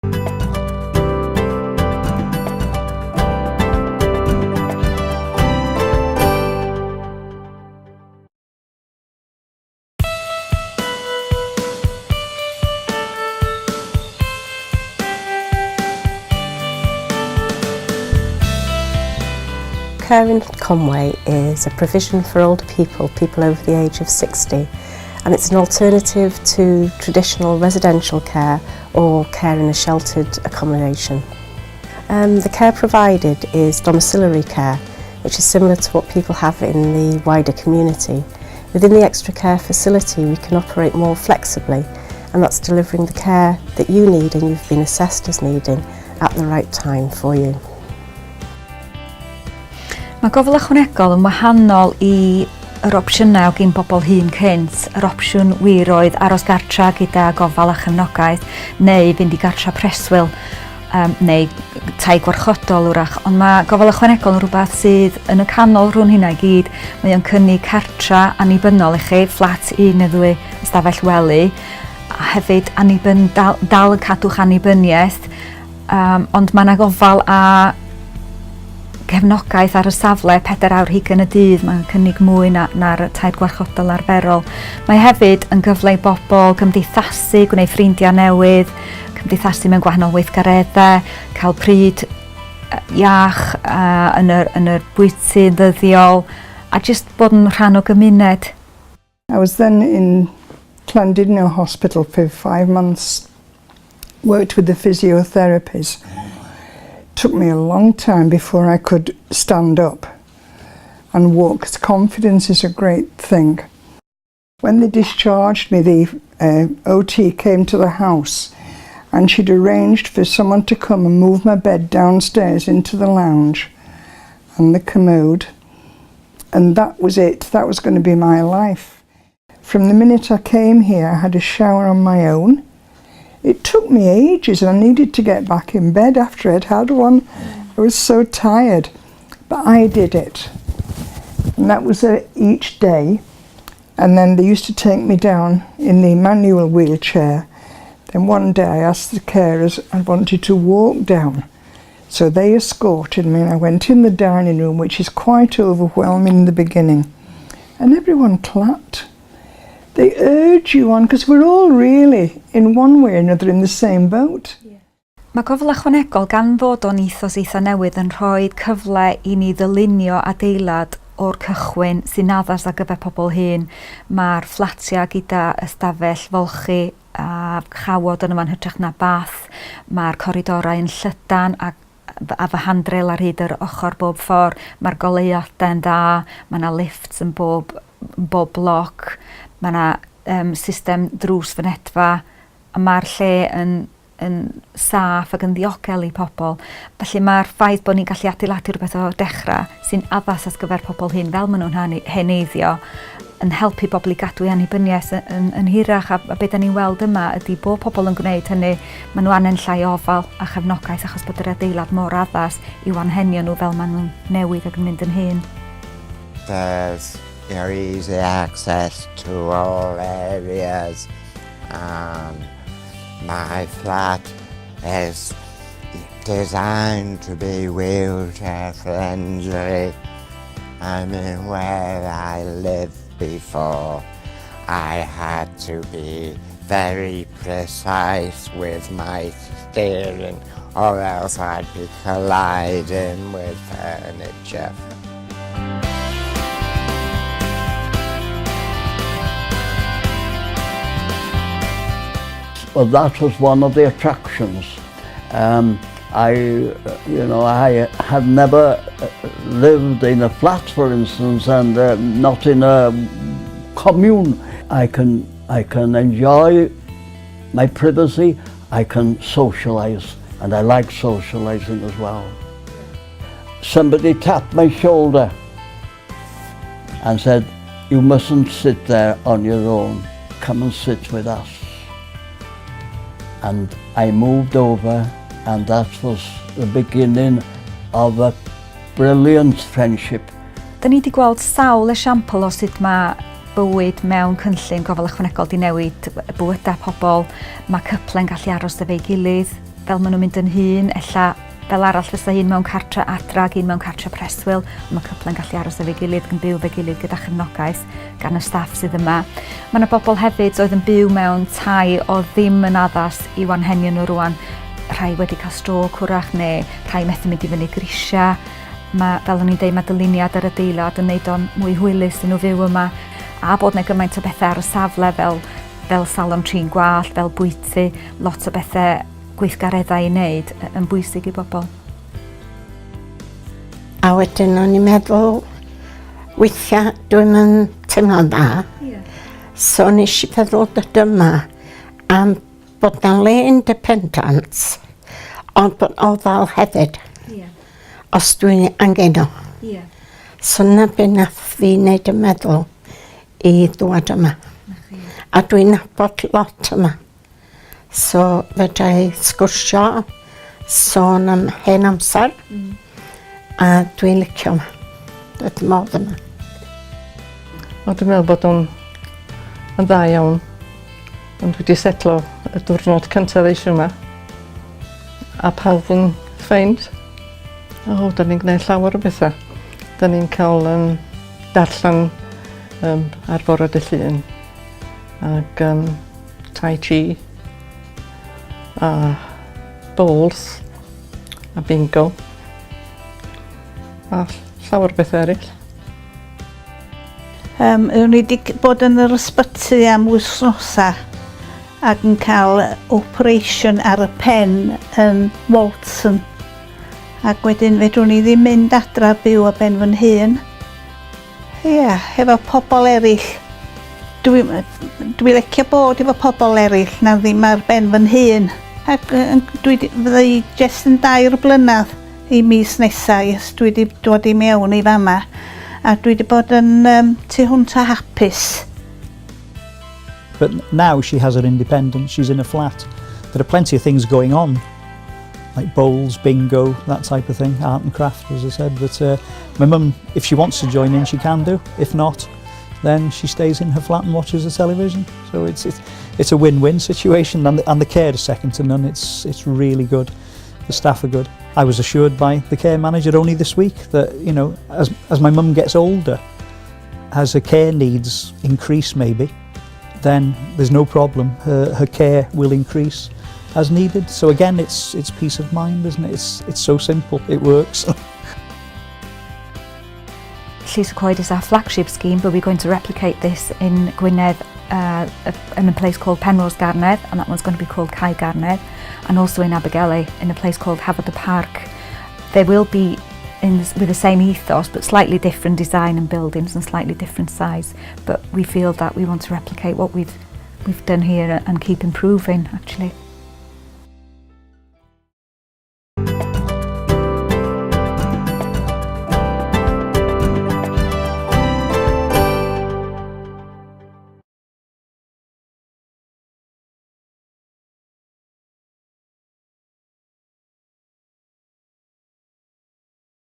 Care in Conwy is a provision for older people over the age of 60, and it's an alternative to traditional residential care or care in a sheltered accommodation. The care provided is domiciliary care, which is similar to what people have in the wider community. Within the extra care facility, we can operate more flexibly, and that's delivering the care that you need and you've been assessed as needing at the right time for you. Mae gofal ychwanegol yn wahanol i yr opsiynau o gyn bobl hŷn cynt. Yr opsiwn wir oedd aros gartra gyda gofal a chefnogaeth neu fynd i gartra preswyl neu tai gwarchodol wrach. Ond mae gofal ychwanegol yn rhywbeth sydd yn y canol rhwng hynna i gyd. Mae o'n cynnig cartra annibynnol i chi, fflat 1 neu 2 ystafell wely. A hefyd dal yn cadw'ch annibyniaeth, ond mae yna gofal a cefnogaeth ar y safle 4 awr hugain y dydd. Mae'n cynnig mwy na'r tair gwarchodol arferol. Mae hefyd yn gyfle i bobl gymdeithasu, gwneud ffrindiau newydd, cymdeithasu mewn gwahanol weithgareddau, cael pryd iach yn yr bwyty ddyddiol, a jyst bod yn rhan o gymuned. I was then in Llandudno Hospital for 5 months, worked with the physiotherapists. Took me a long time before I could stand up and walk, because confidence is a great thing. When they discharged me, the OT came to the house and she'd arranged for someone to come and move my bed downstairs into the lounge and the commode, and that was it. That was going to be my life. From the minute I came here, I had a shower on my own. It took me ages, and I needed to get back in bed after I'd had one. I was so tired, but I did it. And that was each day. And then they used to take me down in the manual wheelchair. Then one day I asked the carers I wanted to walk down. So they escorted me, and I went in the dining room, which is quite overwhelming in the beginning. And everyone clapped. They urge you on, because we're all really, in one way or another, in the same boat. Mae gofal ychwanegol gan fod o'n ethos eitha newydd yn rhoi cyfle i ni ddylunio adeilad o'r cychwyn sy'n addas ar gyfer pobl hŷn. Mae'r fflatiau gyda ystafell folchi a chawod yn yma'n hytrach na bath. Mae'r coridorau yn llydan a fy handrel ar hyd yr ochr bob ffordd. Mae'r goleuadau'n dda, mae yna lifts yn bob bloc. Mae yna system drws fynedfa, a mae'r lle yn saff ac yn ddiogel i pobl. Felly mae'r ffaith bod ni'n gallu adeiladu rhywbeth o dechrau sy'n addas ar gyfer pobl hyn fel maen nhw'n heneiddio, yn helpu bobl i gadw annibyniaeth yn hirach, a beth da ni'n weld yma ydy bod pobl yn gwneud hynny. Maen nhw anen llai ofal a chefnogaeth achos bod yr adeilad mor addas i'w anghenion nhw fel maen nhw'n newid ac yn mynd yn hyn. There's easy access to all areas. My flat is designed to be wheelchair friendly. I mean, where I lived before, I had to be very precise with my steering, or else I'd be colliding with furniture. Well, that was one of the attractions. I had never lived in a flat, for instance, and not in a commune. I can enjoy my privacy. I can socialise, and I like socialising as well. Somebody tapped my shoulder and said, "You mustn't sit there on your own. Come and sit with us." And I moved over, and that was the beginning of a brilliant friendship. Da ni wedi gweld sawl esiampl o sut mae bywyd mewn cynllun gofal ychwanegol di newid bywydau pobl. Mae cyple'n gallu aros efo'i gilydd fel maen nhw'n mynd yn hun, ella fel arall fysa un mewn cartre adra ac un mewn cartre preswyl. Mae cwpl yn gallu aros efo'i gilydd, yn byw efo'i gilydd gyda chefnogaeth gan y staff sydd yma. Mae yna bobl hefyd oedd yn byw mewn tai o ddim yn addas i anghenion nhw rwan. Rhai wedi cael stroke hwrach neu rhai methu mynd i fyny grisia. Fel o'n i'n dweud, mae dyluniad ar adeilad yn neud o'n mwy hwylus i nhw fyw yma. A bod yna gymaint o bethau ar y safle fel salon trin gwallt, fel bwyty, lot o bethau gweithgareddau i wneud yn bwysig i bobl. A wedyn o'n i'n meddwl, weithiau dwi'n yn teimlo'n dda. So nes i feddwl dod yma am bod na le independent, ond bod ofal hefyd. Os dwi'n angeno. So na be nath fi wneud y meddwl i ddod yma. A dwi'n nabod lot yma. So fedra i sgwrsio, sôn am hen amser, a dwi'n licio yma. Dwi'n modd yma. Dwi'n meddwl bod o'n dda iawn. Ond dwi wedi setlo y diwrnod cyntaf eisiau yma. A pawb yn ffeind. Da ni'n gwneud llawer o bethau. Da ni'n cael darllen ar bore dy llun. Ac tai chi. A bowls. A bingo. A llawer o bethau eraill. O'n i wedi bod yn yr ysbyty am wythnosa ac yn cael operation ar y pen yn Walton. Ac wedyn fedrwn ni ddim mynd adra byw a ben fy'n hun. Efo pobl eraill. Dwi licio bod efo pobl eraill na ddim ar ben fy'n hun. Ac fydda i jyst yn 2 blynedd i mis nesaf dwi wedi dod i mewn i fama. A dwi wedi bod yn tu hwnt a hapus. But now she has her independence, she's in a flat. There are plenty of things going on, like bowls, bingo, that type of thing, art and craft, as I said. But my mum, if she wants to join in, she can do. If not, then she stays in her flat and watches the television. So it's a win-win situation, and the care is second to none. It's really good. The staff are good. I was assured by the care manager only this week that, you know, as my mum gets older, as her care needs increase maybe, then there's no problem. Her care will increase as needed. So again, it's peace of mind, isn't it? It's so simple. It works. Llys y Coed is our flagship scheme, but we're going to replicate this in Gwynedd in a place called Penrose Garnedd, and that one's going to be called Cai Garnedd, and also in Abergele in a place called Hafod y Park. They will be with the same ethos, but slightly different design and buildings and slightly different size. But we feel that we want to replicate what we've done here and keep improving, actually.